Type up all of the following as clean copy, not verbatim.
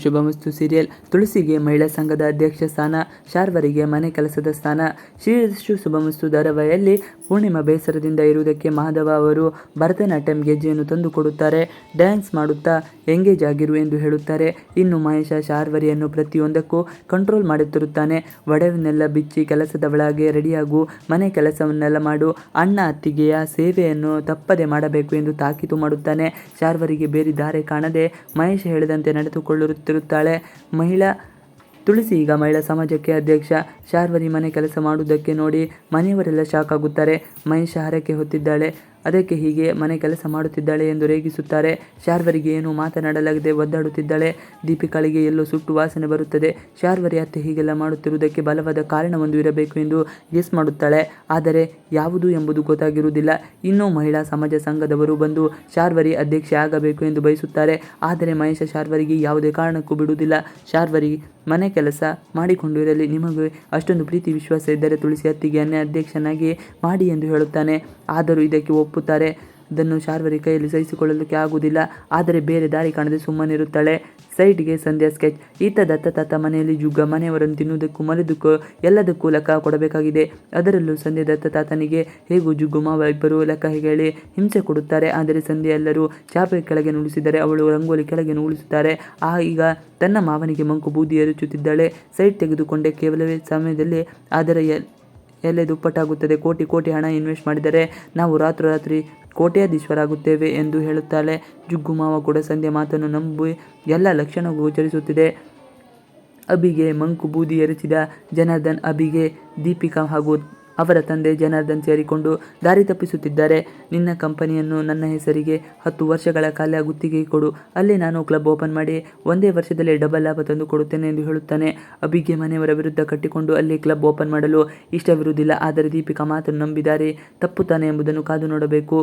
ಶುಭಮಸ್ತು serial. ತುಳಸಿಗೆ ಮಹಿಳಾ ಸಂಘದ ಅಧ್ಯಕ್ಷ ಸ್ಥಾನ, ಶಾರ್ವರಿಗೆ ಮನೆ ಕೆಲಸದ ಸ್ಥಾನ. ಶ್ರೀರಸ್ತು ಶುಭಮಸ್ತು ಧಾರಾವಾಹಿಯಲ್ಲಿ ಪೂರ್ಣಿಮಾ ಬೇಸರದಿಂದ ಇರುವುದಕ್ಕೆ ಮಾಧವ ಅವರು ಭರತನಾಟ್ಯಂ ಗೆಜ್ಜೆಯನ್ನು ತಂದು ಕೊಡುತ್ತಾರೆ. ಡ್ಯಾನ್ಸ್ ಮಾಡುತ್ತಾ ಎಂಗೇಜ್ ಆಗಿರು ಎಂದು ಹೇಳುತ್ತಾರೆ. ಇನ್ನು ಮಹೇಶ ಶಾರ್ವರಿಯನ್ನು ಪ್ರತಿಯೊಂದಕ್ಕೂ ಕಂಟ್ರೋಲ್ ಮಾಡುತ್ತಿರುತ್ತಾನೆ. ಒಡವೆನ್ನೆಲ್ಲ ಬಿಚ್ಚಿ ಕೆಲಸದವಳಾಗಿ ರೆಡಿಯಾಗು, ಮನೆ ಕೆಲಸವನ್ನೆಲ್ಲ ಮಾಡು, ಅಣ್ಣ ಅತ್ತಿಗೆಯ ಸೇವೆಯನ್ನು ತಪ್ಪದೆ ಮಾಡಬೇಕು ಎಂದು ತಾಕೀತು ಮಾಡುತ್ತಾನೆ. ಶಾರ್ವರಿಗೆ ಬೇರೆ ದಾರಿ ಕಾಣದೆ ಮಹೇಶ ಹೇಳಿದಂತೆ ನಡೆದುಕೊಳ್ಳುತ್ತಿರುತ್ತಾಳೆ. ತುಳಸಿ ಈಗ ಮಹಿಳಾ ಸಮಾಜಕ್ಕೆ ಅಧ್ಯಕ್ಷ. ಶಾರ್ವರಿ ಮನೆ ಕೆಲಸ ಮಾಡುವುದಕ್ಕೆ ನೋಡಿ ಮನೆಯವರೆಲ್ಲ ಶಾಕ್ ಆಗುತ್ತಾರೆ. ಮಹೇಶ ಹರಕೆ ಹೊತ್ತಿದ್ದಾಳೆ, ಅದಕ್ಕೆ ಹೀಗೆ ಮನೆ ಕೆಲಸ ಮಾಡುತ್ತಿದ್ದಾಳೆ ಎಂದು ರೇಗಿಸುತ್ತಾರೆ. ಶಾರ್ವರಿಗೆ ಏನು ಮಾತನಾಡಲಾಗದೆ ಒದ್ದಾಡುತ್ತಿದ್ದಾಳೆ. ದೀಪಿಕಾಳಿಗೆ ಎಲ್ಲೋ ಸುಟ್ಟು ವಾಸನೆ ಬರುತ್ತದೆ. ಶಾರ್ವರಿ ಅತ್ತೆ ಹೀಗೆಲ್ಲ ಮಾಡುತ್ತಿರುವುದಕ್ಕೆ ಬಲವಾದ ಕಾರಣವೊಂದು ಇರಬೇಕು ಎಂದು ಗೆಸ್ ಮಾಡುತ್ತಾಳೆ. ಆದರೆ ಯಾವುದು ಎಂಬುದು ಗೊತ್ತಾಗಿರುವುದಿಲ್ಲ. ಇನ್ನು ಮಹಿಳಾ ಸಮಾಜ ಸಂಘದವರು ಬಂದು ಶಾರ್ವರಿ ಅಧ್ಯಕ್ಷೆ ಆಗಬೇಕು ಎಂದು ಬಯಸುತ್ತಾರೆ. ಆದರೆ ಮಹೇಶ ಶಾರ್ವರಿಗೆ ಯಾವುದೇ ಕಾರಣಕ್ಕೂ ಬಿಡುವುದಿಲ್ಲ. ಶಾರ್ವರಿ ಮನೆ ಕೆಲಸ ಮಾಡಿಕೊಂಡು ಇರಲಿ, ನಿಮಗೆ ಅಷ್ಟೊಂದು ಪ್ರೀತಿ ವಿಶ್ವಾಸ ಇದ್ದರೆ ತುಳಸಿ ಅತ್ತಿಗೆಯನ್ನೇ ಅಧ್ಯಕ್ಷನಾಗಿ ಮಾಡಿ ಎಂದು ಹೇಳುತ್ತಾನೆ. ಆದರೂ ಇದಕ್ಕೆ ಒಪ್ಪುತ್ತಾರೆ. ಅದನ್ನು ಶಾರ್ವರಿ ಕೈಯಲ್ಲಿ ಸಹಿಸಿಕೊಳ್ಳಲಿಕ್ಕೆ ಆಗುವುದಿಲ್ಲ. ಆದರೆ ಬೇರೆ ದಾರಿ ಕಾಣದೆ ಸುಮ್ಮನಿರುತ್ತಾಳೆ. ಸೈಡ್ಗೆ ಸಂಧ್ಯಾ ಸ್ಕೆಚ್. ಈತ ದತ್ತ ಮನೆಯಲ್ಲಿ ಜುಗ್ಗ. ಮನೆಯವರನ್ನು ತಿನ್ನುವುದಕ್ಕೂ ಮಲದಕ್ಕೂ ಎಲ್ಲದಕ್ಕೂ ಲೆಕ್ಕ ಕೊಡಬೇಕಾಗಿದೆ. ಅದರಲ್ಲೂ ಸಂಧ್ಯಾ ದತ್ತ ತಾತನಿಗೆ ಹೇಗೂ ಜುಗ್ಗು ಮಾವ ಇಬ್ಬರು ಲೆಕ್ಕ ಹೇಳಿ ಹಿಂಸೆ ಕೊಡುತ್ತಾರೆ. ಆದರೆ ಸಂಧ್ಯಾ ಎಲ್ಲರೂ ಚಾಪೆ ಕೆಳಗೆ ನುಡಿಸಿದರೆ ಅವಳು ರಂಗೋಲಿ ಕೆಳಗೆ ಉಳಿಸುತ್ತಾರೆ. ಈಗ ತನ್ನ ಮಾವನಿಗೆ ಮಂಕು ಬೂದಿ ಎರಚುತ್ತಿದ್ದಾಳೆ. ಸೈಡ್ ತೆಗೆದುಕೊಂಡೆ ಕೇವಲವೇ ಸಮಯದಲ್ಲಿ ಅದರ ಎಲೆ ದುಪ್ಪಟ್ಟಾಗುತ್ತದೆ. ಕೋಟಿ ಹಣ ಇನ್ವೆಸ್ಟ್ ಮಾಡಿದರೆ ನಾವು ರಾತ್ರೋರಾತ್ರಿ ಕೋಟ್ಯಾಧೀಶ್ವರಾಗುತ್ತೇವೆ ಎಂದು ಹೇಳುತ್ತಾಳೆ. ಜುಗ್ಗು ಮಾವ ಕೂಡ ಸಂಧ್ಯಾ ಮಾತನ್ನು ನಂಬಿ ಎಲ್ಲ ಲಕ್ಷಣ ಗೋಚರಿಸುತ್ತಿದೆ. ಅಭಿಗೆ ಮಂಕು ಬೂದಿ ಎರಚಿದ ಜನಾರ್ದನ್, ಅಭಿಗೆ ದೀಪಿಕಾ ಹಾಗೂ ಅವರ ತಂದೆ ಜನಾರ್ದನ್ ಸೇರಿಕೊಂಡು ದಾರಿ ತಪ್ಪಿಸುತ್ತಿದ್ದಾರೆ. ನಿನ್ನ ಕಂಪನಿಯನ್ನು ನನ್ನ ಹೆಸರಿಗೆ 10 ವರ್ಷಗಳ ಕಾಲ ಗುತ್ತಿಗೆಗೆ ಕೊಡು, ಅಲ್ಲಿ ನಾನು ಕ್ಲಬ್ ಓಪನ್ ಮಾಡಿ ಒಂದೇ ವರ್ಷದಲ್ಲಿ ಡಬಲ್ ಲಾಭ ತಂದು ಕೊಡುತ್ತೇನೆ ಎಂದು ಹೇಳುತ್ತಾನೆ. ಅಭಿಗೆ ಮನೆಯವರ ವಿರುದ್ಧ ಕಟ್ಟಿಕೊಂಡು ಅಲ್ಲಿ ಕ್ಲಬ್ ಓಪನ್ ಮಾಡಲು ಇಷ್ಟವಿರುವುದಿಲ್ಲ. ಆದರೆ ದೀಪಿಕಾ ಮಾತನ್ನು ನಂಬಿ ದಾರಿ ತಪ್ಪುತ್ತಾನೆ ಎಂಬುದನ್ನು ಕಾದು ನೋಡಬೇಕು.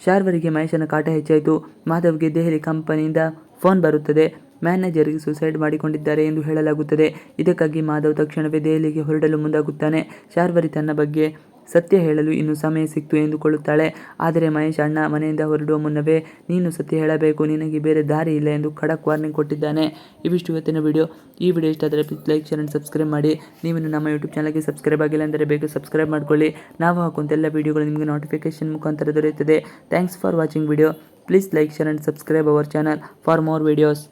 ಶಾರ್ವರಿಗೆ ಮಹೇಶನ ಕಾಟ ಹೆಚ್ಚಾಯಿತು. ಮಾಧವ್ಗೆ ದೆಹಲಿ ಕಂಪನಿಯಿಂದ ಫೋನ್ ಬರುತ್ತದೆ. ಮ್ಯಾನೇಜರ್ಗೆ ಸುಸೈಡ್ ಮಾಡಿಕೊಂಡಿದ್ದಾರೆ ಎಂದು ಹೇಳಲಾಗುತ್ತದೆ. ಇದಕ್ಕಾಗಿ ಮಾಧವ್ ತಕ್ಷಣವೇ ದೆಹಲಿಗೆ ಹೊರಡಲು ಮುಂದಾಗುತ್ತಾನೆ. ಶಾರ್ವರಿ ತನ್ನ ಬಗ್ಗೆ ಸತ್ಯ ಹೇಳಲು ಇನ್ನೂ ಸಮಯ ಸಿಕ್ತು ಎಂದುಕೊಳ್ಳುತ್ತಾಳೆ. ಆದರೆ ಮಹೇಶ್ ಅಣ್ಣ ಮನೆಯಿಂದ ಹೊರಡುವ ಮುನ್ನವೇ ನೀನು ಸತ್ಯ ಹೇಳಬೇಕು, ನಿನಗೆ ಬೇರೆ ದಾರಿ ಇಲ್ಲ ಎಂದು ಖಡಕ್ ವಾರ್ನಿಂಗ್ ಕೊಟ್ಟಿದ್ದಾನೆ. ಇವಿಷ್ಟು ಇವತ್ತಿನ ವಿಡಿಯೋ. ಈ ವಿಡಿಯೋ ಇಷ್ಟ ಆದರೆ please like, share and subscribe ಮಾಡಿ. ನೀವಿನ್ನು ನಮ್ಮ ಯೂಟ್ಯೂಬ್ ಚಾನಲ್ಗೆ ಸಬ್ಸ್ಕ್ರೈಬ್ ಆಗಿಲ್ಲ ಅಂದರೆ ಬೇಗ ಸಬ್ಸ್ಕ್ರೈಬ್ ಮಾಡ್ಕೊಳ್ಳಿ. ನಾವು ಹಾಕುವಂಥ ಎಲ್ಲ ವಿಡಿಯೋಗಳು ನಿಮಗೆ ನೋಟಿಫಿಕೇಶನ್ ಮುಖಾಂತರ ದೊರೆಯುತ್ತದೆ. Thanks for watching video. Please like, share and subscribe our channel for more videos.